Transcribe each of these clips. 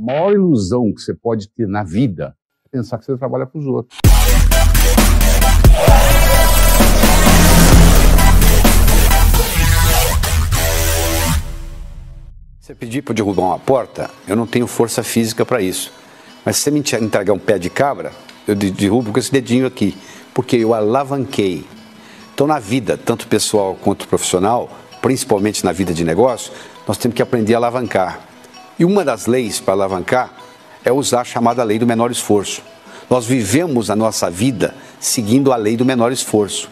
A maior ilusão que você pode ter na vida é pensar que você trabalha para os outros. Se você pedir para derrubar uma porta, eu não tenho força física para isso. Mas se você me entregar um pé de cabra, eu derrubo com esse dedinho aqui, porque eu alavanquei. Então, na vida, tanto pessoal quanto profissional, principalmente na vida de negócio, nós temos que aprender a alavancar. E uma das leis para alavancar é usar a chamada lei do menor esforço. Nós vivemos a nossa vida seguindo a lei do menor esforço.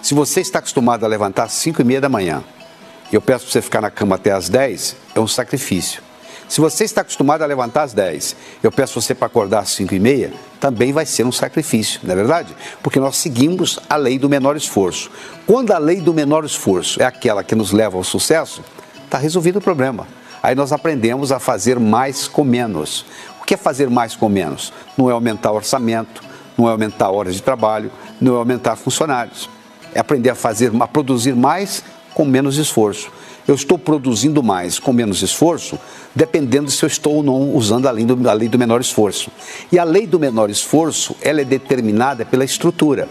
Se você está acostumado a levantar às 5h30 da manhã, e eu peço para você ficar na cama até às 10, é um sacrifício. Se você está acostumado a levantar às 10, eu peço você para acordar às 5h30, também vai ser um sacrifício, não é verdade? Porque nós seguimos a lei do menor esforço. Quando a lei do menor esforço é aquela que nos leva ao sucesso, está resolvido o problema. Aí nós aprendemos a fazer mais com menos. O que é fazer mais com menos? Não é aumentar o orçamento, não é aumentar horas de trabalho, não é aumentar funcionários. É aprender a produzir mais com menos esforço. Eu estou produzindo mais com menos esforço, dependendo se eu estou ou não usando a lei do menor esforço. E a lei do menor esforço, ela é determinada pela estrutura.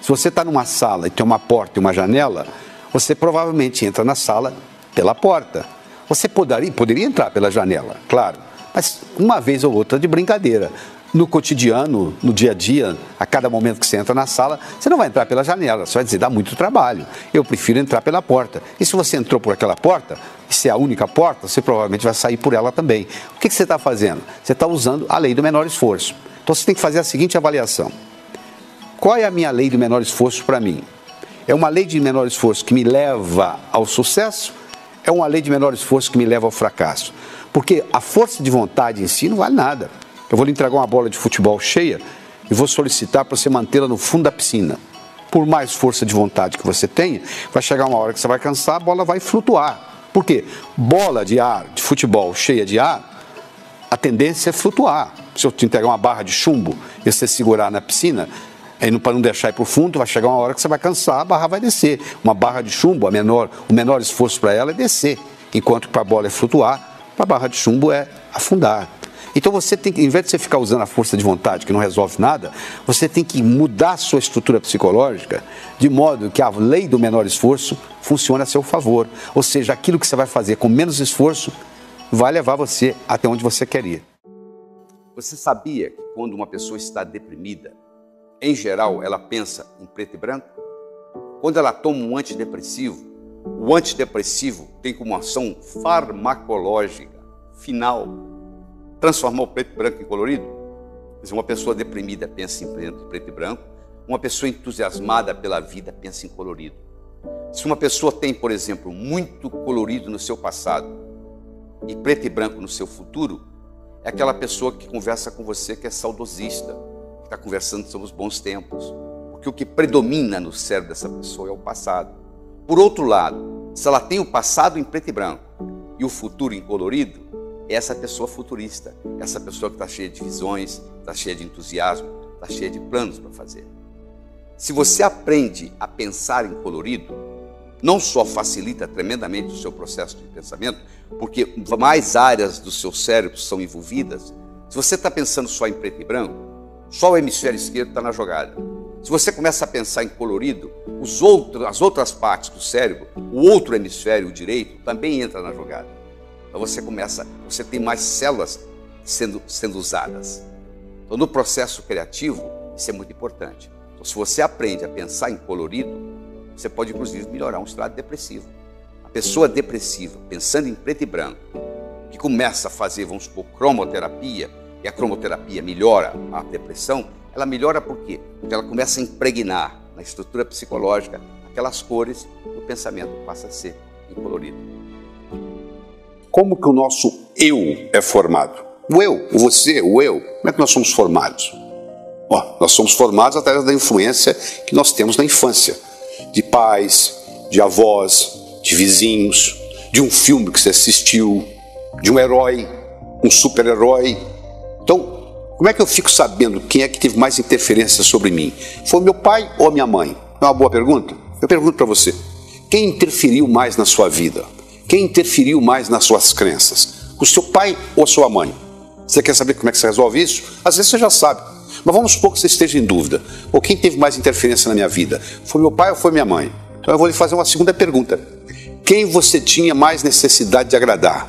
Se você está numa sala e tem uma porta e uma janela, você provavelmente entra na sala pela porta. Você poderia entrar pela janela, claro, mas uma vez ou outra de brincadeira. No cotidiano, no dia a dia, a cada momento que você entra na sala, você não vai entrar pela janela, você vai dizer, dá muito trabalho. Eu prefiro entrar pela porta. E se você entrou por aquela porta, e se é a única porta, você provavelmente vai sair por ela também. O que você está fazendo? Você está usando a lei do menor esforço. Então você tem que fazer a seguinte avaliação. Qual é a minha lei do menor esforço para mim? É uma lei de menor esforço que me leva ao sucesso? É uma lei de menor esforço que me leva ao fracasso? Porque a força de vontade em si não vale nada. Eu vou lhe entregar uma bola de futebol cheia e vou solicitar para você mantê-la no fundo da piscina. Por mais força de vontade que você tenha, vai chegar uma hora que você vai cansar, a bola vai flutuar. Por quê? Bola de ar, de futebol cheia de ar, a tendência é flutuar. Se eu te entregar uma barra de chumbo e você segurar na piscina, para não deixar ir para o fundo, vai chegar uma hora que você vai cansar, a barra vai descer. Uma barra de chumbo, o menor esforço para ela é descer, enquanto que para a bola é flutuar, para a barra de chumbo é afundar. Então você tem que, em vez de você ficar usando a força de vontade, que não resolve nada, você tem que mudar a sua estrutura psicológica de modo que a lei do menor esforço funcione a seu favor. Ou seja, aquilo que você vai fazer com menos esforço vai levar você até onde você quer ir. Você sabia que quando uma pessoa está deprimida, em geral ela pensa em preto e branco? Quando ela toma um antidepressivo, o antidepressivo tem como ação farmacológica final transformar o preto e branco em colorido? Uma pessoa deprimida pensa em preto e branco, uma pessoa entusiasmada pela vida pensa em colorido. Se uma pessoa tem, por exemplo, muito colorido no seu passado e preto e branco no seu futuro, é aquela pessoa que conversa com você que é saudosista, que está conversando sobre os bons tempos, porque o que predomina no cérebro dessa pessoa é o passado. Por outro lado, se ela tem o passado em preto e branco e o futuro em colorido, é essa pessoa futurista, essa pessoa que está cheia de visões, está cheia de entusiasmo, está cheia de planos para fazer. Se você aprende a pensar em colorido, não só facilita tremendamente o seu processo de pensamento, porque mais áreas do seu cérebro são envolvidas. Se você está pensando só em preto e branco, só o hemisfério esquerdo está na jogada. Se você começa a pensar em colorido, as outras partes do cérebro, o outro hemisfério, o direito, também entra na jogada. Então você tem mais células sendo usadas. Então no processo criativo, isso é muito importante. Então, se você aprende a pensar em colorido, você pode inclusive melhorar um estado depressivo. A pessoa depressiva, pensando em preto e branco, que começa a fazer, vamos supor, cromoterapia, e a cromoterapia melhora a depressão, ela melhora por quê? Porque ela começa a impregnar na estrutura psicológica aquelas cores e o pensamento passa a ser colorido. Como que o nosso eu é formado? O eu, o você, o eu. Como é que nós somos formados? Nós somos formados através da influência que nós temos na infância. De pais, de avós, de vizinhos, de um filme que você assistiu, de um herói, um super-herói. Então, como é que eu fico sabendo quem é que teve mais interferência sobre mim? Foi meu pai ou minha mãe? É uma boa pergunta? Eu pergunto para você. Quem interferiu mais na sua vida? Quem interferiu mais nas suas crenças? O seu pai ou a sua mãe? Você quer saber como é que você resolve isso? Às vezes você já sabe. Mas vamos supor que você esteja em dúvida. Ou quem teve mais interferência na minha vida? Foi meu pai ou foi minha mãe? Então eu vou lhe fazer uma segunda pergunta. Quem você tinha mais necessidade de agradar?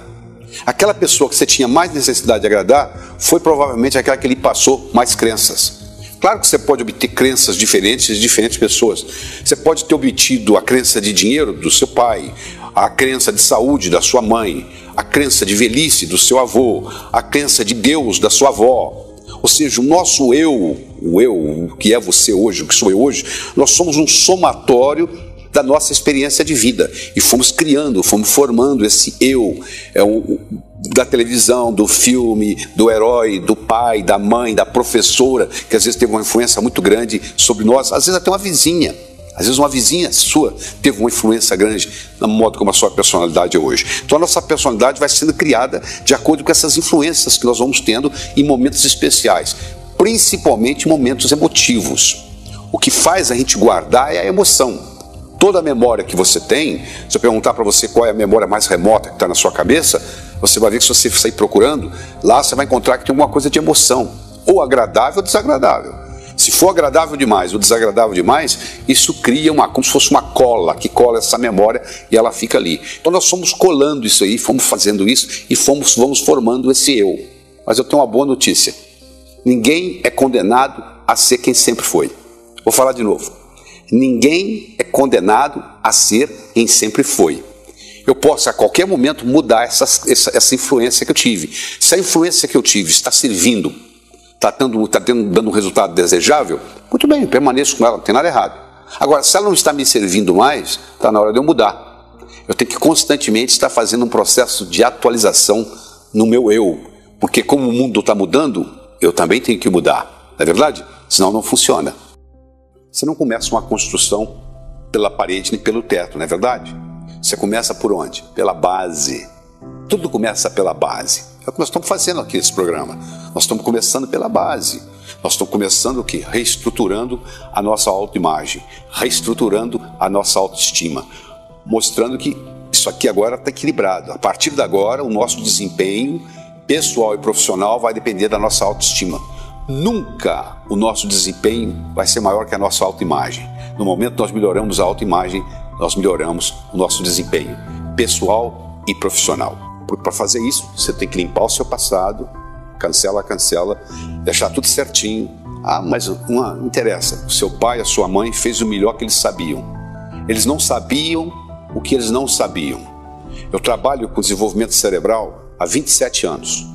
Aquela pessoa que você tinha mais necessidade de agradar foi provavelmente aquela que lhe passou mais crenças. Claro que você pode obter crenças diferentes de diferentes pessoas. Você pode ter obtido a crença de dinheiro do seu pai, a crença de saúde da sua mãe, a crença de velhice do seu avô, a crença de Deus da sua avó. Ou seja, o nosso eu, o que é você hoje, o que sou eu hoje, nós somos um somatório da nossa experiência de vida. E fomos criando, fomos formando esse eu, da televisão, do filme, do herói, do pai, da mãe, da professora, que às vezes teve uma influência muito grande sobre nós, às vezes até uma vizinha. Às vezes uma vizinha sua teve uma influência grande no modo como a sua personalidade é hoje. Então a nossa personalidade vai sendo criada de acordo com essas influências que nós vamos tendo em momentos especiais, principalmente momentos emotivos. O que faz a gente guardar é a emoção. Toda a memória que você tem, se eu perguntar para você qual é a memória mais remota que está na sua cabeça, você vai ver que se você sair procurando, lá você vai encontrar que tem alguma coisa de emoção, ou agradável ou desagradável. Se for agradável demais ou desagradável demais, isso cria como se fosse uma cola, que cola essa memória e ela fica ali. Então nós fomos colando isso aí, fomos fazendo isso e vamos formando esse eu. Mas eu tenho uma boa notícia. Ninguém é condenado a ser quem sempre foi. Vou falar de novo. Ninguém é condenado a ser quem sempre foi. Eu posso a qualquer momento mudar essa influência que eu tive. Se a influência que eu tive está servindo, está dando um resultado desejável, muito bem, eu permaneço com ela, não tem nada errado. Agora, se ela não está me servindo mais, está na hora de eu mudar. Eu tenho que constantemente estar fazendo um processo de atualização no meu eu, porque como o mundo está mudando, eu também tenho que mudar, não é verdade? Senão não funciona. Você não começa uma construção pela parede nem pelo teto, não é verdade? Você começa por onde? Pela base. Tudo começa pela base. É o que nós estamos fazendo aqui nesse programa. Nós estamos começando pela base. Nós estamos começando o quê? Reestruturando a nossa autoimagem, reestruturando a nossa autoestima, mostrando que isso aqui agora está equilibrado. A partir de agora, o nosso desempenho pessoal e profissional vai depender da nossa autoestima. Nunca o nosso desempenho vai ser maior que a nossa autoimagem. No momento que nós melhoramos a autoimagem, nós melhoramos o nosso desempenho pessoal e profissional. Porque para fazer isso, você tem que limpar o seu passado, cancela, deixar tudo certinho. Ah, mas não interessa. O seu pai, a sua mãe fez o melhor que eles sabiam. Eles não sabiam o que eles não sabiam. Eu trabalho com desenvolvimento cerebral há 27 anos.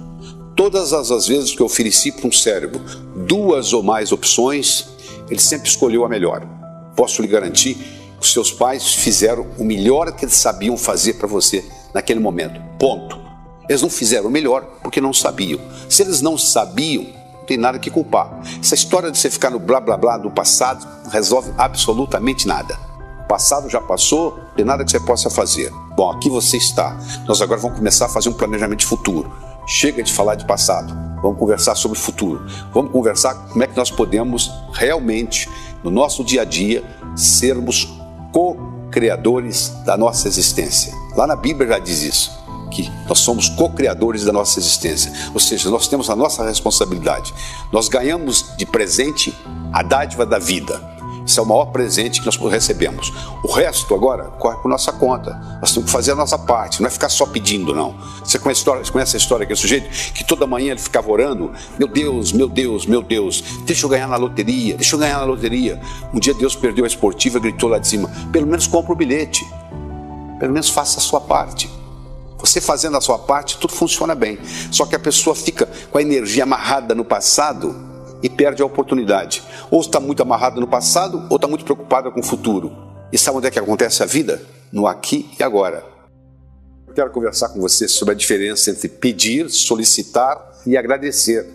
Todas as vezes que eu ofereci para um cérebro 2 ou mais opções, ele sempre escolheu a melhor. Posso lhe garantir que os seus pais fizeram o melhor que eles sabiam fazer para você naquele momento. Ponto. Eles não fizeram o melhor porque não sabiam. Se eles não sabiam, não tem nada que culpar. Essa história de você ficar no blá blá blá do passado não resolve absolutamente nada. O passado já passou, não tem nada que você possa fazer. Bom, aqui você está. Nós agora vamos começar a fazer um planejamento de futuro. Chega de falar de passado. Vamos conversar sobre o futuro. Vamos conversar como é que nós podemos realmente, no nosso dia a dia, sermos co-criadores da nossa existência. Lá na Bíblia já diz isso, que nós somos co-criadores da nossa existência. Ou seja, nós temos a nossa responsabilidade. Nós ganhamos de presente a dádiva da vida. Esse é o maior presente que nós recebemos. O resto agora corre por nossa conta. Nós temos que fazer a nossa parte, não é ficar só pedindo, não. Você conhece a história daquele sujeito que toda manhã ele ficava orando? Meu Deus, meu Deus, meu Deus, deixa eu ganhar na loteria, deixa eu ganhar na loteria. Um dia Deus perdeu a esportiva e gritou lá de cima, pelo menos compra o bilhete, pelo menos faça a sua parte. Você fazendo a sua parte, tudo funciona bem. Só que a pessoa fica com a energia amarrada no passado e perde a oportunidade. Ou está muito amarrado no passado, ou está muito preocupado com o futuro. E sabe onde é que acontece a vida? No aqui e agora. Eu quero conversar com você sobre a diferença entre pedir, solicitar e agradecer.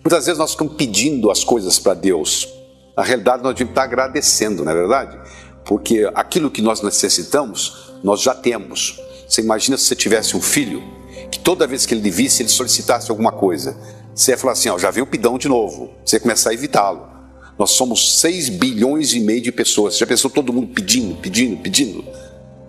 Muitas vezes nós ficamos pedindo as coisas para Deus. Na realidade, nós devemos estar agradecendo, não é verdade? Porque aquilo que nós necessitamos, nós já temos. Você imagina se você tivesse um filho, que toda vez que ele lhe visse, ele solicitasse alguma coisa. Você ia falar assim, ó, já veio o pidão de novo. Você ia começar a evitá-lo. Nós somos 6,5 bilhões de pessoas. Você já pensou todo mundo pedindo?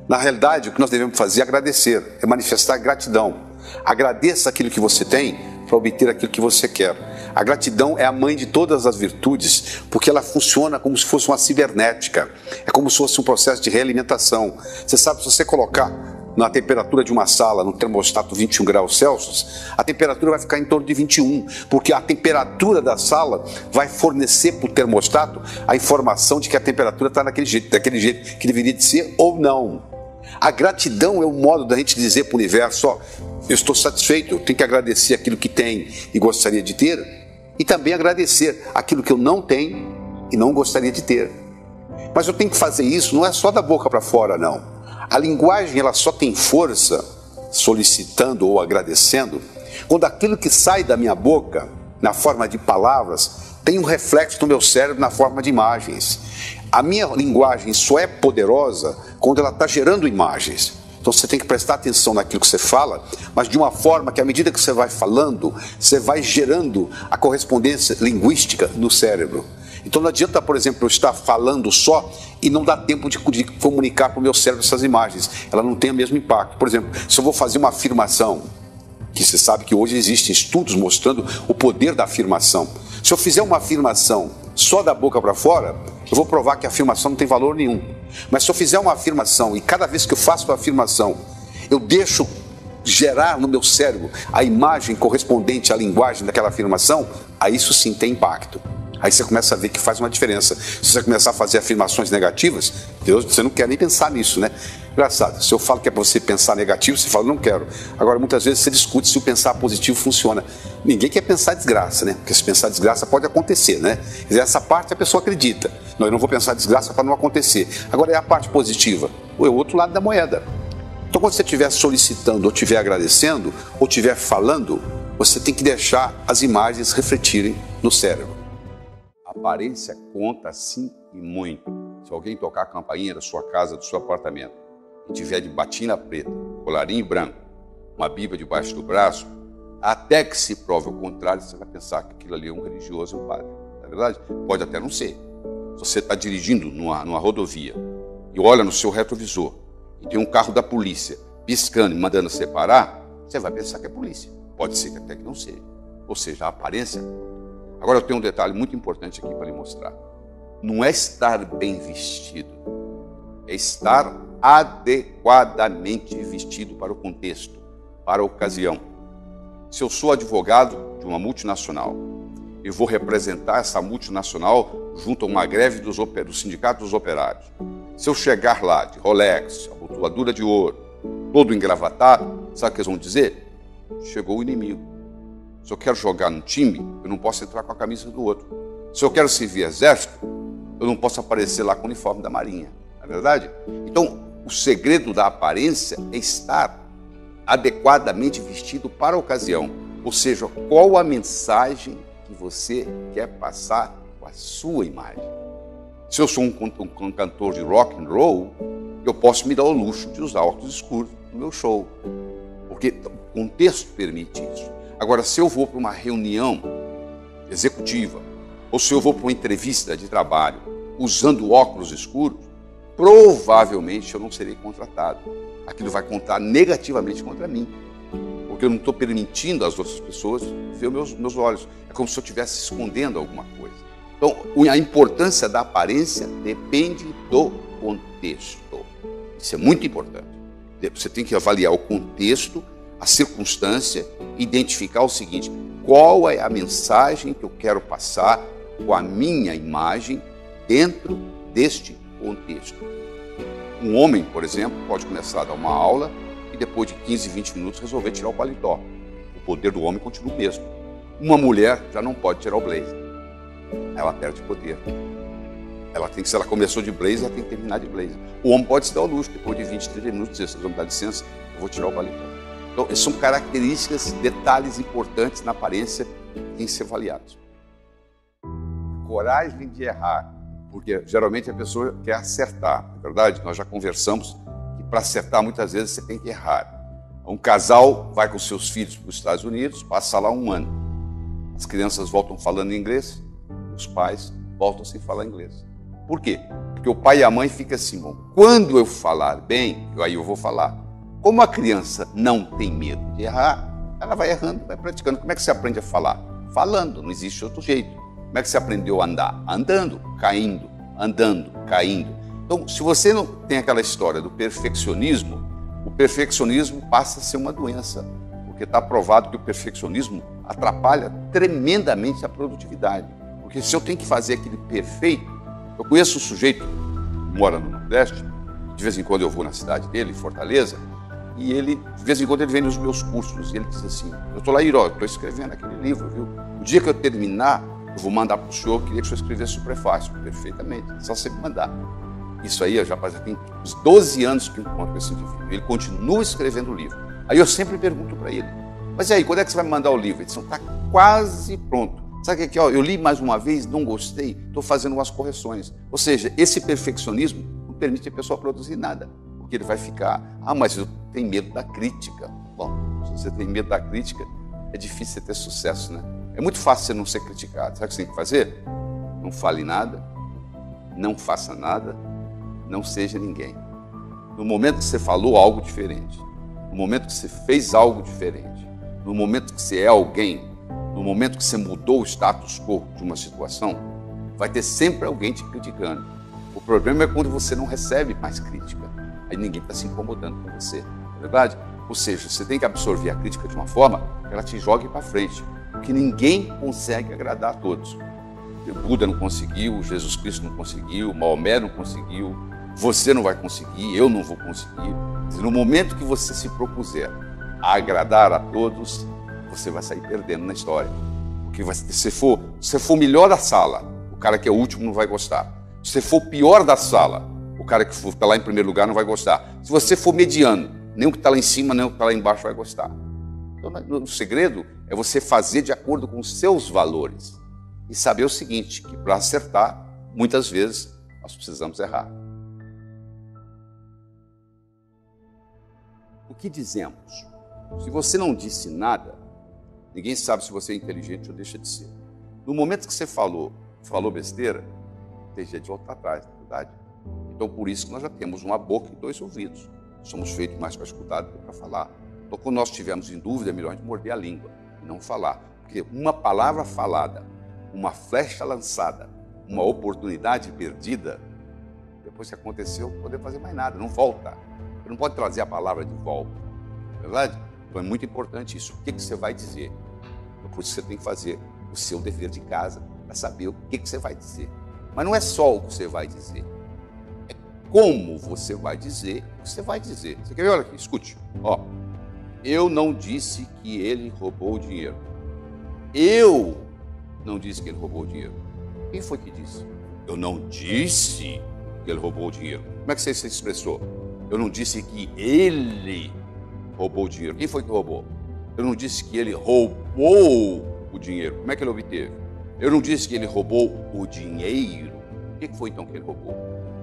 Na realidade, o que nós devemos fazer é agradecer, é manifestar gratidão. Agradeça aquilo que você tem, para obter aquilo que você quer. A gratidão é a mãe de todas as virtudes, porque ela funciona como se fosse uma cibernética. É como se fosse um processo de realimentação. Você sabe, se você colocar na temperatura de uma sala, no termostato 21 graus Celsius, a temperatura vai ficar em torno de 21, porque a temperatura da sala vai fornecer para o termostato a informação de que a temperatura está daquele jeito que deveria de ser ou não. A gratidão é um modo da gente dizer para o universo, ó, eu estou satisfeito, eu tenho que agradecer aquilo que tem e gostaria de ter, e também agradecer aquilo que eu não tenho e não gostaria de ter. Mas eu tenho que fazer isso, não é só da boca para fora, não. A linguagem ela só tem força solicitando ou agradecendo quando aquilo que sai da minha boca, na forma de palavras, tem um reflexo no meu cérebro na forma de imagens. A minha linguagem só é poderosa quando ela está gerando imagens. Então você tem que prestar atenção naquilo que você fala, mas de uma forma que à medida que você vai falando, você vai gerando a correspondência linguística no cérebro. Então não adianta, por exemplo, eu estar falando só e não dá tempo de comunicar para o meu cérebro essas imagens. Ela não tem o mesmo impacto. Por exemplo, se eu vou fazer uma afirmação, que você sabe que hoje existem estudos mostrando o poder da afirmação. Se eu fizer uma afirmação só da boca para fora, eu vou provar que a afirmação não tem valor nenhum. Mas se eu fizer uma afirmação e cada vez que eu faço uma afirmação, eu deixo gerar no meu cérebro a imagem correspondente à linguagem daquela afirmação, aí isso sim tem impacto. Aí você começa a ver que faz uma diferença. Se você começar a fazer afirmações negativas, Deus, você não quer nem pensar nisso, né? Engraçado, se eu falo que é para você pensar negativo, você fala, não quero. Agora, muitas vezes você discute se o pensar positivo funciona. Ninguém quer pensar desgraça, né? Porque se pensar desgraça pode acontecer, né? Quer dizer, essa parte a pessoa acredita. Não, eu não vou pensar desgraça para não acontecer. Agora é a parte positiva, ou é o outro lado da moeda. Então, quando você estiver solicitando, ou estiver agradecendo, ou estiver falando, você tem que deixar as imagens refletirem no cérebro. A aparência conta sim e muito. Se alguém tocar a campainha da sua casa, do seu apartamento, e tiver de batina preta, colarinho branco, uma Bíblia debaixo do braço, até que se prove o contrário, você vai pensar que aquilo ali é um religioso, um padre. Não é verdade? Pode até não ser. Se você está dirigindo numa rodovia e olha no seu retrovisor e tem um carro da polícia piscando e mandando separar, você vai pensar que é polícia. Pode ser que até que não seja. Ou seja, a aparência. Agora eu tenho um detalhe muito importante aqui para lhe mostrar. Não é estar bem vestido, é estar adequadamente vestido para o contexto, para a ocasião. Se eu sou advogado de uma multinacional e vou representar essa multinacional junto a uma greve do Sindicato dos Operários, se eu chegar lá de Rolex, abotoadura de ouro, todo engravatado, sabe o que eles vão dizer? Chegou o inimigo. Se eu quero jogar num time, eu não posso entrar com a camisa do outro. Se eu quero servir exército, eu não posso aparecer lá com o uniforme da Marinha. Não é verdade? Então, o segredo da aparência é estar adequadamente vestido para a ocasião. Ou seja, qual a mensagem que você quer passar com a sua imagem. Se eu sou um cantor de rock and roll, eu posso me dar o luxo de usar óculos escuros no meu show, porque o contexto permite isso. Agora, se eu vou para uma reunião executiva, ou se eu vou para uma entrevista de trabalho usando óculos escuros, provavelmente eu não serei contratado. Aquilo vai contar negativamente contra mim, porque eu não estou permitindo às outras pessoas ver meus olhos. É como se eu estivesse escondendo alguma coisa. Então, a importância da aparência depende do contexto. Isso é muito importante. Você tem que avaliar o contexto, a circunstância, identificar o seguinte: qual é a mensagem que eu quero passar com a minha imagem dentro deste contexto. Um homem, por exemplo, pode começar a dar uma aula e depois de 15, 20 minutos resolver tirar o paletó. O poder do homem continua o mesmo. Uma mulher já não pode tirar o blazer. Ela perde poder. Se ela começou de blazer, ela tem que terminar de blazer. O homem pode se dar ao luxo, depois de 20, 30 minutos, dizer: vocês vão me dar licença, eu vou tirar o paletó. Então, essas são características, detalhes importantes na aparência que têm que ser avaliados. Coragem de errar, porque geralmente a pessoa quer acertar, não é verdade? Nós já conversamos que para acertar muitas vezes você tem que errar. Um casal vai com seus filhos para os Estados Unidos, passa lá um ano. As crianças voltam falando inglês, os pais voltam sem falar inglês. Por quê? Porque o pai e a mãe ficam assim: bom, quando eu falar bem, aí eu vou falar. Como a criança não tem medo de errar, Ela vai errando, vai praticando. Como é que você aprende a falar? Falando, não existe outro jeito. Como é que você aprendeu a andar? Andando, caindo, andando, caindo. Então, se você não tem aquela história do perfeccionismo, o perfeccionismo passa a ser uma doença, porque está provado que o perfeccionismo atrapalha tremendamente a produtividade. Porque se eu tenho que fazer aquele perfeito, eu conheço um sujeito que mora no Nordeste, de vez em quando eu vou na cidade dele, Fortaleza, e ele, de vez em quando, ele vem nos meus cursos e ele diz assim, eu estou lá, eu estou escrevendo aquele livro, viu? O dia que eu terminar, eu vou mandar para o senhor, queria que o senhor escrevesse o prefácio. Perfeitamente, só você me mandar. Isso aí, eu já tem uns 12 anos que eu encontro esse indivíduo. Ele continua escrevendo o livro. Aí eu sempre pergunto para ele, mas e aí, quando é que você vai mandar o livro? Ele diz, está quase pronto. Sabe o que é? Eu li mais uma vez, não gostei, estou fazendo umas correções. Ou seja, esse perfeccionismo não permite a pessoa produzir nada. Porque ele vai ficar, mas eu tenho medo da crítica. Bom, se você tem medo da crítica, é difícil você ter sucesso, né? É muito fácil você não ser criticado. Sabe o que você tem que fazer? Não fale nada, não faça nada, não seja ninguém. No momento que você falou algo diferente, no momento que você fez algo diferente, no momento que você é alguém, no momento que você mudou o status quo de uma situação, vai ter sempre alguém te criticando. O problema é quando você não recebe mais crítica. Aí ninguém está se incomodando com você, não é verdade? Ou seja, você tem que absorver a crítica de uma forma que ela te jogue para frente, porque ninguém consegue agradar a todos. O Buda não conseguiu, Jesus Cristo não conseguiu, Maomé não conseguiu, você não vai conseguir, eu não vou conseguir. No momento que você se propuser a agradar a todos, você vai sair perdendo na história. Porque se você for melhor da sala, o cara que é o último não vai gostar. Se você for pior da sala, o cara que está lá em primeiro lugar não vai gostar. Se você for mediano, nem o que está lá em cima, nem o que está lá embaixo vai gostar. Então, o segredo é você fazer de acordo com os seus valores. E saber o seguinte, que para acertar, muitas vezes, nós precisamos errar. O que dizemos? Se você não disse nada, ninguém sabe se você é inteligente ou deixa de ser. No momento que você falou besteira, tem jeito de voltar atrás, na verdade. Então, por isso que nós já temos uma boca e 2 ouvidos. Somos feitos mais para escutar do que para falar. Então, quando nós estivermos em dúvida, é melhor a gente morder a língua e não falar. Porque uma palavra falada, uma flecha lançada, uma oportunidade perdida, depois que aconteceu, não poder fazer mais nada, não volta. Você não pode trazer a palavra de volta, não é verdade? Então, é muito importante isso. O que você vai dizer? Então, por isso você tem que fazer o seu dever de casa para saber o que você vai dizer. Mas não é só o que você vai dizer. Como você vai dizer o que você vai dizer. Você quer ver? Olha aqui, escute. Eu não disse que ele roubou o dinheiro. Eu não disse que ele roubou o dinheiro. Quem foi que disse? Eu não disse que ele roubou o dinheiro. Como é que você se expressou? Eu não disse que ele roubou o dinheiro. Quem foi que roubou? Eu não disse que ele roubou o dinheiro. Como é que ele obteve? Eu não disse que ele roubou o dinheiro. O que foi então que ele roubou?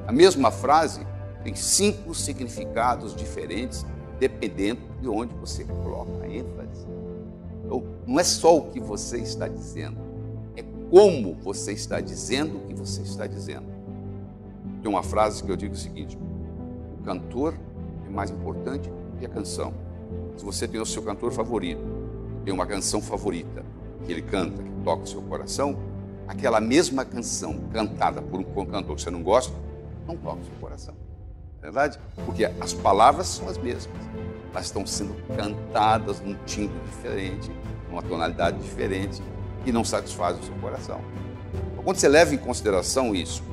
A mesma frase tem 5 significados diferentes, dependendo de onde você coloca a ênfase. Então, não é só o que você está dizendo, é como você está dizendo o que você está dizendo. Tem uma frase que eu digo o seguinte: o cantor é mais importante do que a canção. Se você tem o seu cantor favorito, tem uma canção favorita, que ele canta, que toca o seu coração, aquela mesma canção cantada por um cantor que você não gosta, não toca o seu coração. Não é verdade? Porque as palavras são as mesmas, mas estão sendo cantadas num timbre diferente, numa tonalidade diferente, e não satisfaz o seu coração. Então, quando você leva em consideração isso,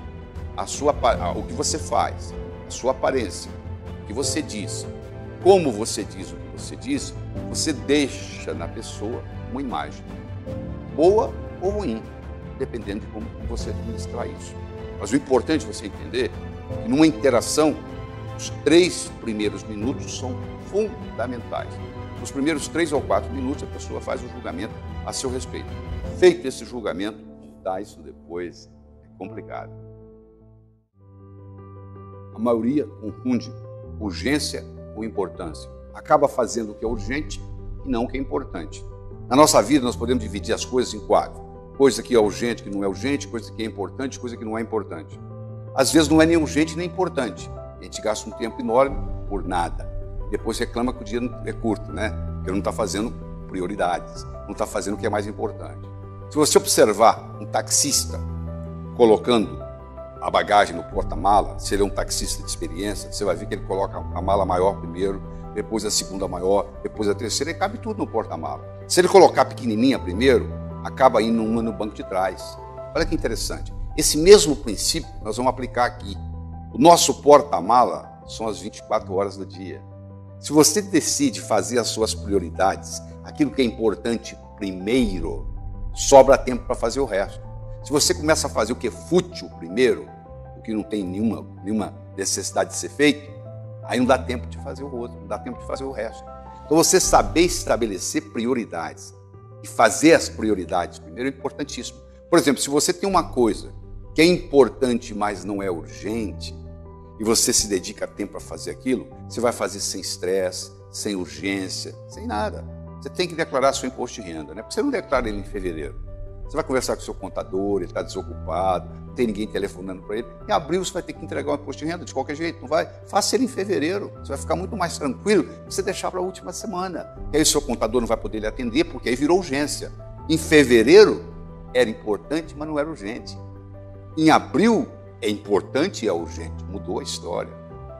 o que você faz, a sua aparência, o que você diz, como você diz o que você diz, você deixa na pessoa uma imagem, boa ou ruim, dependendo de como você administrar isso. Mas o importante é você entender que numa interação, os 3 primeiros minutos são fundamentais. Nos primeiros 3 ou 4 minutos, a pessoa faz o julgamento a seu respeito. Feito esse julgamento, mudar isso depois é complicado. A maioria confunde urgência com importância. Acaba fazendo o que é urgente e não o que é importante. Na nossa vida, nós podemos dividir as coisas em 4. Coisa que é urgente, que não é urgente, coisa que é importante, coisa que não é importante. Às vezes não é nem urgente nem importante. A gente gasta um tempo enorme por nada. Depois reclama que o dia é curto, né? Porque não está fazendo prioridades, não está fazendo o que é mais importante. Se você observar um taxista colocando a bagagem no porta-mala, se ele é um taxista de experiência, você vai ver que ele coloca a mala maior primeiro, depois a segunda maior, depois a terceira, e cabe tudo no porta-mala. Se ele colocar a pequenininha primeiro, acaba indo uma no banco de trás. Olha que interessante. Esse mesmo princípio nós vamos aplicar aqui. O nosso porta-mala são as 24 horas do dia. Se você decide fazer as suas prioridades, aquilo que é importante primeiro, sobra tempo para fazer o resto. Se você começa a fazer o que é fútil primeiro, o que não tem nenhuma necessidade de ser feito, aí não dá tempo de fazer o outro, não dá tempo de fazer o resto. Então você saber estabelecer prioridades e fazer as prioridades primeiro é importantíssimo. Por exemplo, se você tem uma coisa que é importante, mas não é urgente, e você se dedica tempo a fazer aquilo, você vai fazer sem estresse, sem urgência, sem nada. Você tem que declarar seu imposto de renda, né? Porque você não declara ele em fevereiro. Você vai conversar com o seu contador, ele está desocupado, não tem ninguém telefonando para ele. Em abril você vai ter que entregar o imposto de renda de qualquer jeito, não vai? Faça ele em fevereiro, você vai ficar muito mais tranquilo se você deixar para a última semana. E aí o seu contador não vai poder lhe atender, porque aí virou urgência. Em fevereiro era importante, mas não era urgente. Em abril é importante e é urgente, mudou a história.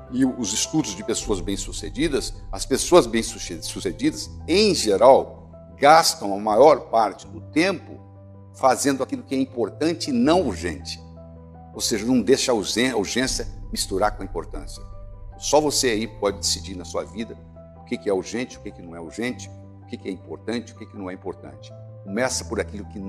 E os estudos de pessoas bem-sucedidas, as pessoas bem-sucedidas, em geral, gastam a maior parte do tempo fazendo aquilo que é importante e não urgente. Ou seja, não deixa a urgência misturar com a importância. Só você aí pode decidir na sua vida o que é urgente, o que não é urgente, o que é importante, o que não é importante. Começa por aquilo que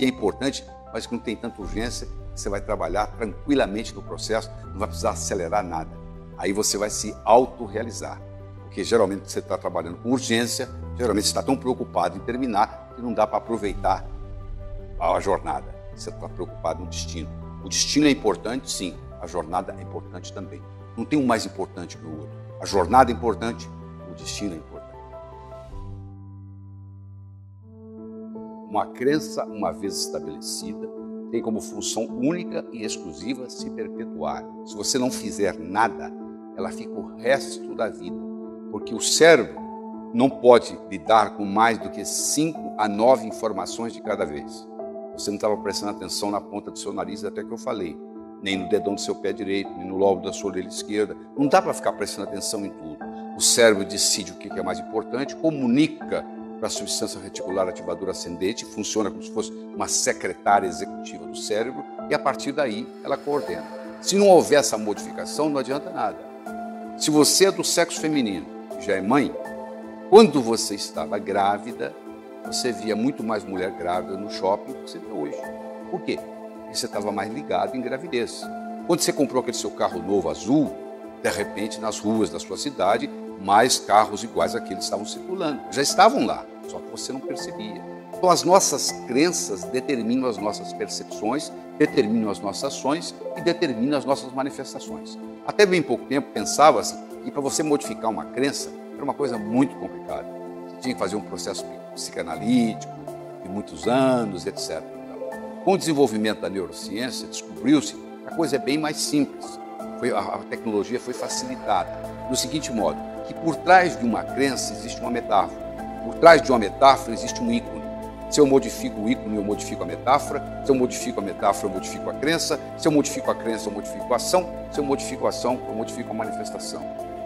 é importante, mas que não tem tanta urgência, você vai trabalhar tranquilamente no processo, não vai precisar acelerar nada. Aí você vai se autorrealizar. Porque geralmente você está trabalhando com urgência, geralmente você está tão preocupado em terminar que não dá para aproveitar a jornada. Você está preocupado no destino. O destino é importante, sim. A jornada é importante também. Não tem um mais importante que o outro. A jornada é importante, o destino é importante. Uma crença, uma vez estabelecida, tem como função única e exclusiva se perpetuar. Se você não fizer nada, ela fica o resto da vida. Porque o cérebro não pode lidar com mais do que 5 a 9 informações de cada vez. Você não estava prestando atenção na ponta do seu nariz, até que eu falei, nem no dedão do seu pé direito, nem no lóbulo da sua orelha esquerda. Não dá para ficar prestando atenção em tudo. O cérebro decide o que é mais importante, comunica para a substância reticular ativadora ascendente, funciona como se fosse uma secretária executiva do cérebro, e a partir daí ela coordena. Se não houver essa modificação, não adianta nada. Se você é do sexo feminino, já é mãe, quando você estava grávida, você via muito mais mulher grávida no shopping do que você vê hoje. Por quê? Porque você estava mais ligado em gravidez. Quando você comprou aquele seu carro novo azul, de repente nas ruas da sua cidade, mais carros iguais àqueles estavam circulando. Já estavam lá, só que você não percebia. Então as nossas crenças determinam as nossas percepções, determinam as nossas ações e determinam as nossas manifestações. Até bem pouco tempo pensava-se que para você modificar uma crença era uma coisa muito complicada. Você tinha que fazer um processo psicanalítico de muitos anos, etc. Com o desenvolvimento da neurociência, descobriu-se que a coisa é bem mais simples. A tecnologia foi facilitada no seguinte modo, que por trás de uma crença existe uma metáfora. Por trás de uma metáfora existe um ícone. Se eu modifico o ícone, eu modifico a metáfora. Se eu modifico a metáfora, eu modifico a crença. Se eu modifico a crença, eu modifico a ação. Se eu modifico a ação, eu modifico a manifestação.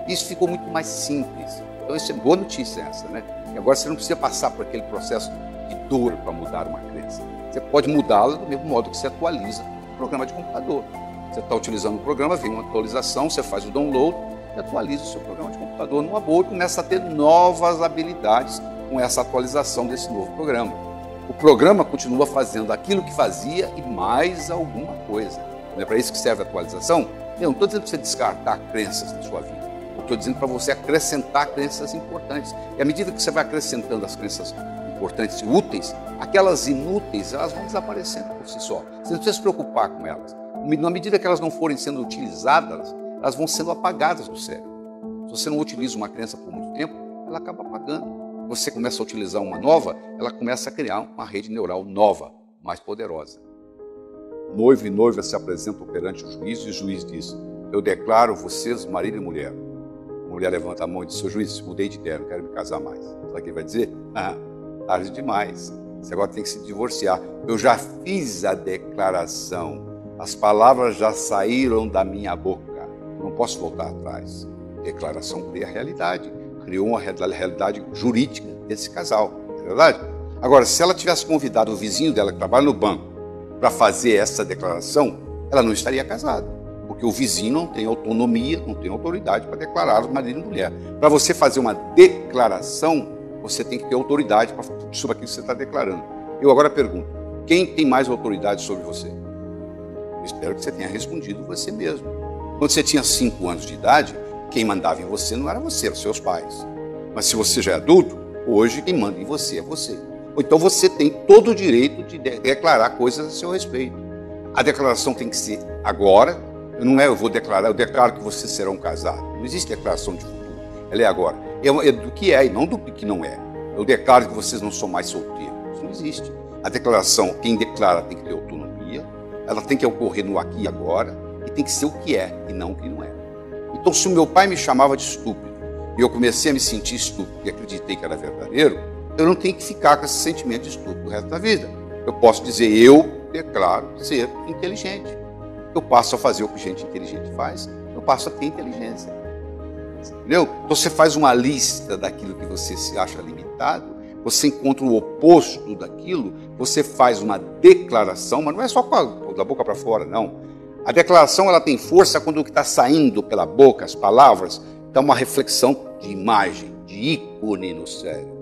Isso ficou muito mais simples. Então, isso é boa notícia essa, né? E agora você não precisa passar por aquele processo de dor para mudar uma crença. Você pode mudá-la do mesmo modo que você atualiza o programa de computador. Você está utilizando o programa, vem uma atualização, você faz o download e atualiza o seu programa de computador numa boa e começa a ter novas habilidades com essa atualização desse novo programa. O programa continua fazendo aquilo que fazia e mais alguma coisa. Não é para isso que serve a atualização? Eu não estou dizendo para você descartar crenças na sua vida. Eu estou dizendo para você acrescentar crenças importantes. E à medida que você vai acrescentando as crenças importantes e úteis, aquelas inúteis, elas vão desaparecendo por si só. Você não precisa se preocupar com elas. Na medida que elas não forem sendo utilizadas, elas vão sendo apagadas do cérebro. Se você não utiliza uma crença por muito tempo, ela acaba apagando. Você começa a utilizar uma nova, ela começa a criar uma rede neural nova, mais poderosa. Noivo e noiva se apresentam perante o juiz e o juiz diz, eu declaro vocês marido e mulher. mulher levanta a mão e diz, seu juiz, mudei de ideia, não quero me casar mais. Sabe o que ele vai dizer? Tarde demais. Você agora tem que se divorciar. Eu já fiz a declaração. As palavras já saíram da minha boca. Não posso voltar atrás. Declaração cria a realidade. Criou uma realidade jurídica desse casal. Não é verdade? Agora, se ela tivesse convidado o vizinho dela que trabalha no banco para fazer essa declaração, ela não estaria casada. Porque o vizinho não tem autonomia, não tem autoridade para declarar o marido e mulher. Para você fazer uma declaração, você tem que ter autoridade sobre aquilo que você está declarando. Eu agora pergunto, quem tem mais autoridade sobre você? Eu espero que você tenha respondido você mesmo. Quando você tinha 5 anos de idade, quem mandava em você não era você, eram seus pais. Mas se você já é adulto, hoje quem manda em você é você. Ou então você tem todo o direito de declarar coisas a seu respeito. A declaração tem que ser agora. Não é eu vou declarar, eu declaro que vocês serão casados. Não existe declaração de futuro. Ela é agora. É do que é e não do que não é. Eu declaro que vocês não são mais solteiros. Isso não existe. A declaração, quem declara tem que ter autonomia, ela tem que ocorrer no aqui e agora, e tem que ser o que é e não o que não é. Então, se o meu pai me chamava de estúpido, e eu comecei a me sentir estúpido e acreditei que era verdadeiro, eu não tenho que ficar com esse sentimento de estúpido o resto da vida. Eu posso dizer, eu declaro ser inteligente. Eu passo a fazer o que gente inteligente faz, eu passo a ter inteligência. Entendeu? Então você faz uma lista daquilo que você se acha limitado, você encontra o oposto daquilo, você faz uma declaração, mas não é só da boca para fora, não. A declaração ela tem força quando o que está saindo pela boca, as palavras, dá uma reflexão de imagem, de ícone no cérebro.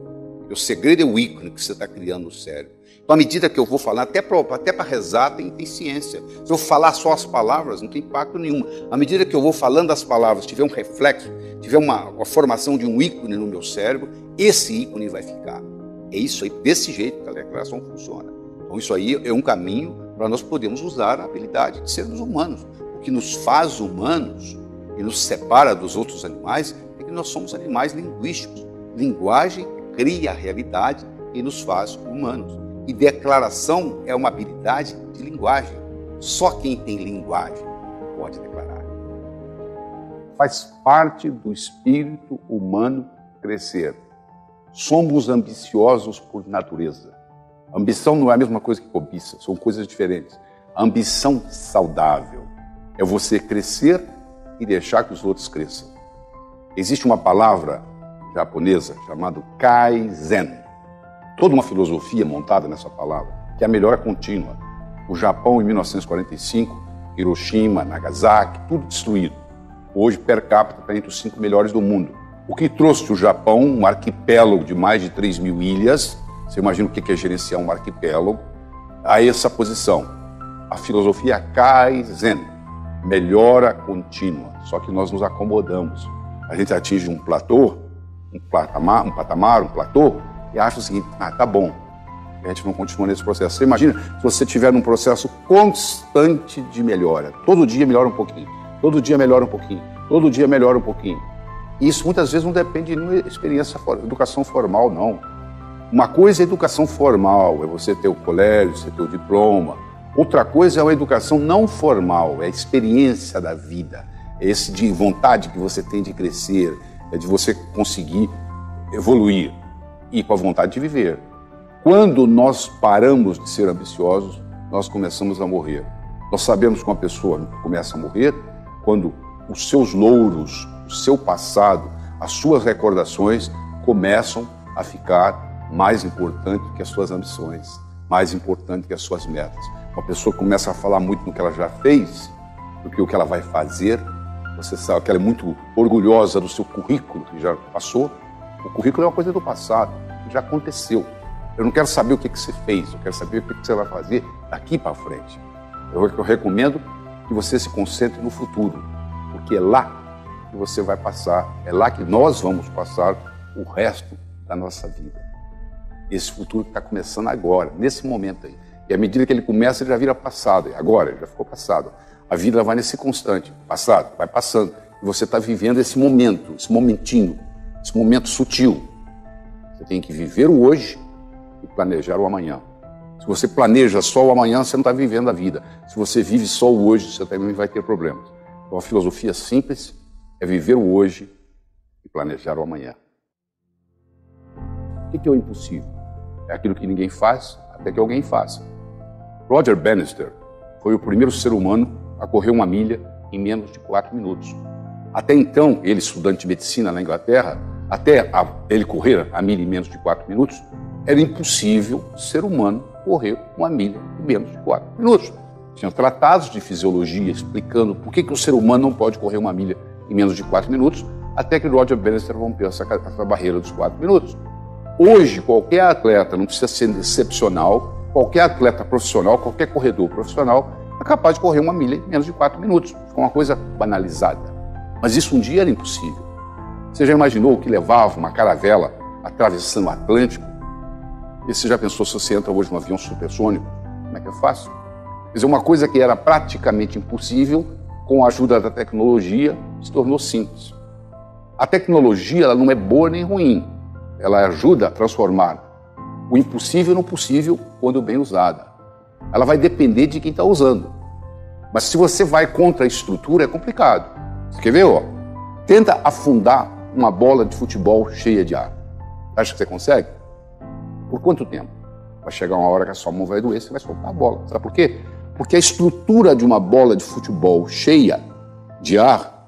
O segredo é o ícone que você está criando no cérebro. Então, à medida que eu vou falar, até para rezar tem ciência. Se eu falar só as palavras, não tem impacto nenhum. À medida que eu vou falando as palavras, tiver um reflexo, tiver uma formação de um ícone no meu cérebro, esse ícone vai ficar. É isso aí, desse jeito que a declaração funciona. Então, isso aí é um caminho para nós podermos usar a habilidade de sermos humanos. O que nos faz humanos e nos separa dos outros animais é que nós somos animais linguísticos. Linguagem cria a realidade e nos faz humanos. E declaração é uma habilidade de linguagem. Só quem tem linguagem pode declarar. Faz parte do espírito humano crescer. Somos ambiciosos por natureza. Ambição não é a mesma coisa que cobiça, são coisas diferentes. A ambição saudável é você crescer e deixar que os outros cresçam. Existe uma palavra japonesa chamada Kaizen. Toda uma filosofia montada nessa palavra, que é a melhora contínua. O Japão, em 1945, Hiroshima, Nagasaki, tudo destruído. Hoje, per capita, está entre os 5 melhores do mundo. O que trouxe o Japão, um arquipélago de mais de 3.000 ilhas, você imagina o que é gerenciar um arquipélago, a essa posição. A filosofia Kaizen, melhora contínua. Só que nós nos acomodamos. A gente atinge um platô, um platô, e acha o seguinte, tá bom, a gente não continua nesse processo. Você imagina se você estiver num processo constante de melhora. Todo dia melhora um pouquinho, todo dia melhora um pouquinho, todo dia melhora um pouquinho. E isso muitas vezes não depende de uma experiência, educação formal, não. Uma coisa é educação formal, é você ter o colégio, você ter o diploma. Outra coisa é uma educação não formal, é a experiência da vida. É esse de vontade que você tem de crescer, é de você conseguir evoluir. E com a vontade de viver. Quando nós paramos de ser ambiciosos, nós começamos a morrer. Nós sabemos que uma pessoa começa a morrer quando os seus louros, o seu passado, as suas recordações começam a ficar mais importante que as suas ambições, mais importante que as suas metas. Uma pessoa começa a falar muito no que ela já fez, do que o que ela vai fazer. Você sabe que ela é muito orgulhosa do seu currículo que já passou. O currículo é uma coisa do passado, que já aconteceu. Eu não quero saber o que você fez, eu quero saber o que você vai fazer daqui para frente. Eu recomendo que você se concentre no futuro, porque é lá que você vai passar, é lá que nós vamos passar o resto da nossa vida. Esse futuro que está começando agora, nesse momento aí. E à medida que ele começa, ele já vira passado. E agora, ele já ficou passado. A vida vai nesse constante, passado, vai passando. E você está vivendo esse momento, esse momentinho, esse momento sutil. Você tem que viver o hoje e planejar o amanhã. Se você planeja só o amanhã, você não está vivendo a vida. Se você vive só o hoje, você também vai ter problemas. Então, a filosofia simples é viver o hoje planejar o amanhã. O que é o impossível? É aquilo que ninguém faz até que alguém faça. Roger Bannister foi o primeiro ser humano a correr 1 milha em menos de 4 minutos. Até então, ele, estudante de medicina na Inglaterra, até ele correr a milha em menos de 4 minutos, era impossível ser humano correr 1 milha em menos de 4 minutos. Tinha tratados de fisiologia explicando por que o ser humano não pode correr 1 milha em menos de 4 minutos, até que Roger Bannister rompeu essa barreira dos 4 minutos. Hoje, qualquer atleta, não precisa ser excepcional, qualquer atleta profissional, qualquer corredor profissional é capaz de correr 1 milha em menos de 4 minutos. É uma coisa banalizada. Mas isso um dia era impossível. Você já imaginou o que levava uma caravela atravessando o Atlântico? E você já pensou se você entra hoje num avião supersônico? Como é que é fácil? Quer dizer, uma coisa que era praticamente impossível, com a ajuda da tecnologia, se tornou simples. A tecnologia ela não é boa nem ruim. Ela ajuda a transformar o impossível no possível quando bem usada. Ela vai depender de quem está usando. Mas se você vai contra a estrutura, é complicado. Você quer ver? Ó? Tenta afundar uma bola de futebol cheia de ar. Acha que você consegue? Por quanto tempo? Vai chegar uma hora que a sua mão vai doer, você vai soltar a bola. Sabe por quê? Porque a estrutura de uma bola de futebol cheia de ar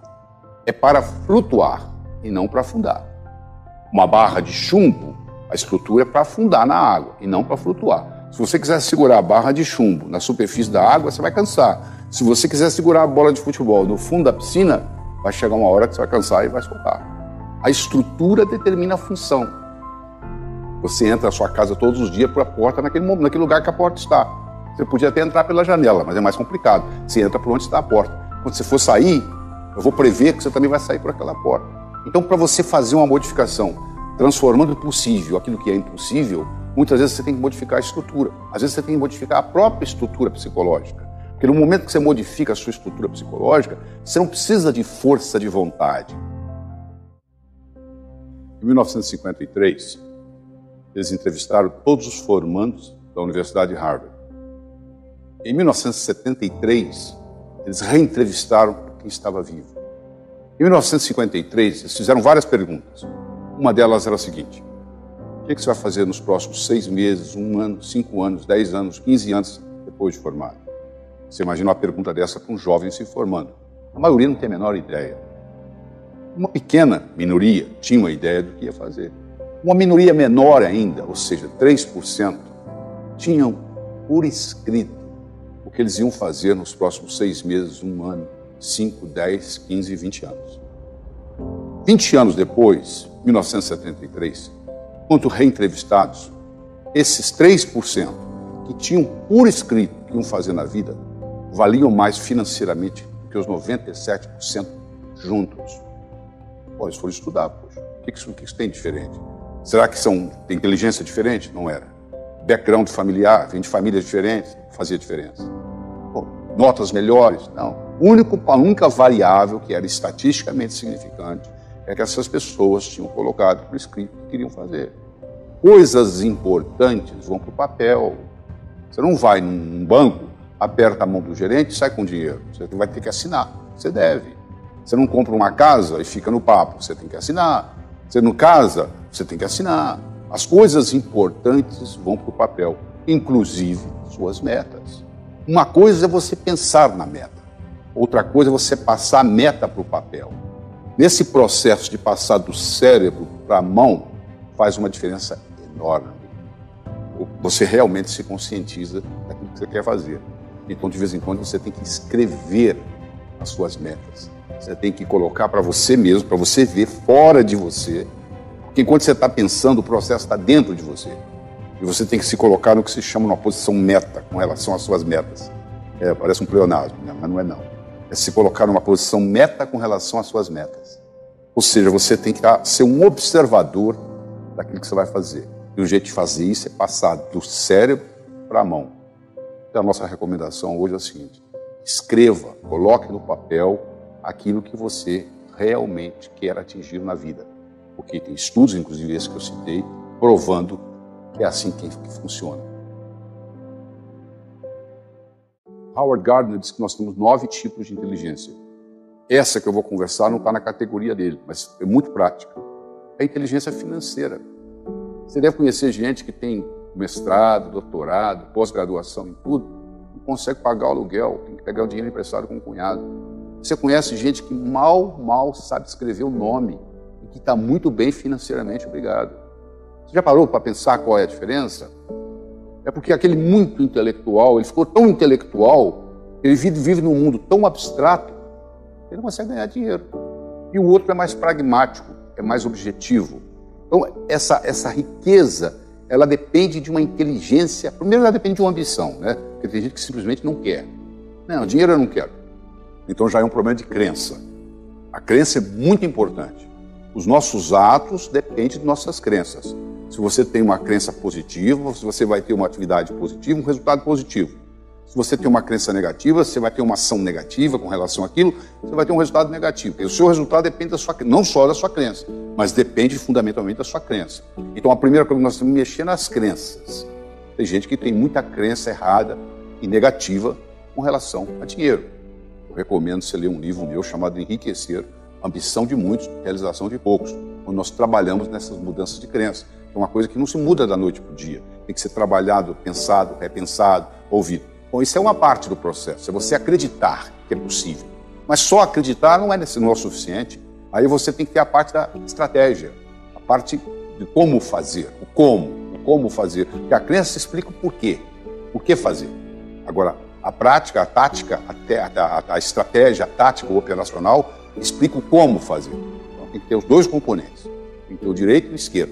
é para flutuar e não para afundar. Uma barra de chumbo, a estrutura é para afundar na água e não para flutuar. Se você quiser segurar a barra de chumbo na superfície da água, você vai cansar. Se você quiser segurar a bola de futebol no fundo da piscina, vai chegar uma hora que você vai cansar e vai soltar. A estrutura determina a função. Você entra na sua casa todos os dias por a porta naquele lugar que a porta está. Você podia até entrar pela janela, mas é mais complicado. Você entra por onde está a porta. Quando você for sair, eu vou prever que você também vai sair por aquela porta. Então, para você fazer uma modificação, transformando o possível aquilo que é impossível, muitas vezes você tem que modificar a estrutura. Às vezes você tem que modificar a própria estrutura psicológica. Porque no momento que você modifica a sua estrutura psicológica, você não precisa de força de vontade. Em 1953, eles entrevistaram todos os formandos da Universidade de Harvard. Em 1973, eles reentrevistaram quem estava vivo. Em 1953, eles fizeram várias perguntas. Uma delas era a seguinte: o que você vai fazer nos próximos 6 meses, 1 ano, 5 anos, 10 anos, 15 anos depois de formado? Você imagina uma pergunta dessa para um jovem se formando. A maioria não tem a menor ideia. Uma pequena minoria tinha uma ideia do que ia fazer. Uma minoria menor ainda, ou seja, 3%, tinham por escrito o que eles iam fazer nos próximos 6 meses, 1 ano, 5, 10, 15, 20 anos. 20 anos depois, 1973, quando reentrevistados, esses 3% que tinham por escrito o que iam fazer na vida, valiam mais financeiramente do que os 97% juntos. Pô, eles foram estudar, poxa. O que isso tem de diferente? Será que tem inteligência diferente? Não era. Background familiar, vem de famílias diferentes, fazia diferença. Pô, notas melhores? Não. A única variável que era estatisticamente significante é que essas pessoas tinham colocado por escrito o que queriam fazer. Coisas importantes vão para o papel. Você não vai num banco, aperta a mão do gerente e sai com dinheiro. Você vai ter que assinar. Você deve. Você não compra uma casa e fica no papo. Você tem que assinar. Você não casa, você tem que assinar. As coisas importantes vão para o papel, inclusive suas metas. Uma coisa é você pensar na meta. Outra coisa é você passar a meta para o papel. Nesse processo de passar do cérebro para a mão, faz uma diferença enorme. Você realmente se conscientiza daquilo que você quer fazer. Então, de vez em quando, você tem que escrever as suas metas. Você tem que colocar para você mesmo, para você ver fora de você. Porque enquanto você está pensando, o processo está dentro de você. E você tem que se colocar no que se chama uma posição meta, com relação às suas metas. Parece um pleonasmo, né? Mas não é não. É se colocar numa posição meta com relação às suas metas. Ou seja, você tem que ser um observador daquilo que você vai fazer. E o jeito de fazer isso é passar do cérebro para a mão. Então, a nossa recomendação hoje é a seguinte: escreva, coloque no papel aquilo que você realmente quer atingir na vida. Porque tem estudos, inclusive esse que eu citei, provando que é assim que funciona. Howard Gardner diz que nós temos 9 tipos de inteligência. essa que eu vou conversar não está na categoria dele, mas é muito prática. É a inteligência financeira. Você deve conhecer gente que tem mestrado, doutorado, pós-graduação em tudo, não consegue pagar o aluguel, tem que pegar o dinheiro emprestado com o cunhado. Você conhece gente que mal sabe escrever o nome e que está muito bem financeiramente, obrigado. Você já parou para pensar qual é a diferença? É porque aquele muito intelectual, ele ficou tão intelectual, ele vive num mundo tão abstrato, ele não consegue ganhar dinheiro. E o outro é mais pragmático, é mais objetivo. Então, essa riqueza, ela depende de uma inteligência. Primeiro, ela depende de uma ambição, né? Porque tem gente que simplesmente não quer. Não, dinheiro eu não quero. Então já é um problema de crença. A crença é muito importante. Os nossos atos dependem de nossas crenças. Se você tem uma crença positiva, você vai ter uma atividade positiva, um resultado positivo. Se você tem uma crença negativa, você vai ter uma ação negativa com relação àquilo, você vai ter um resultado negativo. E o seu resultado depende da sua, não só da sua crença, mas depende fundamentalmente da sua crença. Então a primeira coisa que nós temos que mexer nas crenças. Tem gente que tem muita crença errada e negativa com relação a dinheiro. Eu recomendo você ler um livro meu chamado Enriquecer, Ambição de Muitos, Realização de Poucos, onde nós trabalhamos nessas mudanças de crença. É uma coisa que não se muda da noite para o dia. Tem que ser trabalhado, pensado, repensado, ouvido. Bom, isso é uma parte do processo, é você acreditar que é possível. Mas só acreditar não é o suficiente. Aí você tem que ter a parte da estratégia, a parte de como fazer, o como fazer. Porque a crença explica o porquê, o que fazer. Agora, a prática, a tática, a estratégia, a tática, o operacional, explica o como fazer. Então tem que ter os dois componentes, tem que ter o direito e o esquerdo,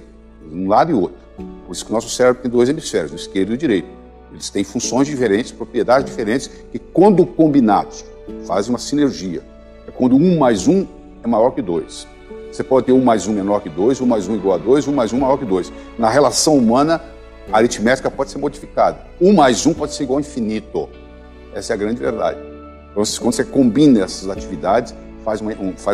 um lado e outro. Por isso que o nosso cérebro tem dois hemisférios, o esquerdo e o direito. Eles têm funções diferentes, propriedades diferentes, que quando combinados fazem uma sinergia. É quando 1 mais 1 é maior que 2. Você pode ter 1 mais 1 menor que 2, 1 mais 1 igual a 2, 1 mais 1 maior que 2. Na relação humana, a aritmética pode ser modificada. 1 mais 1 pode ser igual a infinito. Essa é a grande verdade. Então, quando você combina essas atividades, faz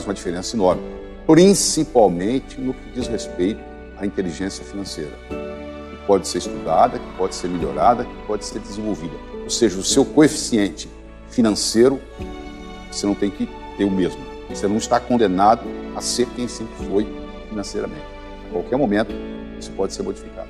uma diferença enorme. Principalmente no que diz respeito à inteligência financeira. Que pode ser estudada, que pode ser melhorada, que pode ser desenvolvida. Ou seja, o seu coeficiente financeiro, você não tem que ter o mesmo. Você não está condenado a ser quem sempre foi financeiramente. A qualquer momento, isso pode ser modificado.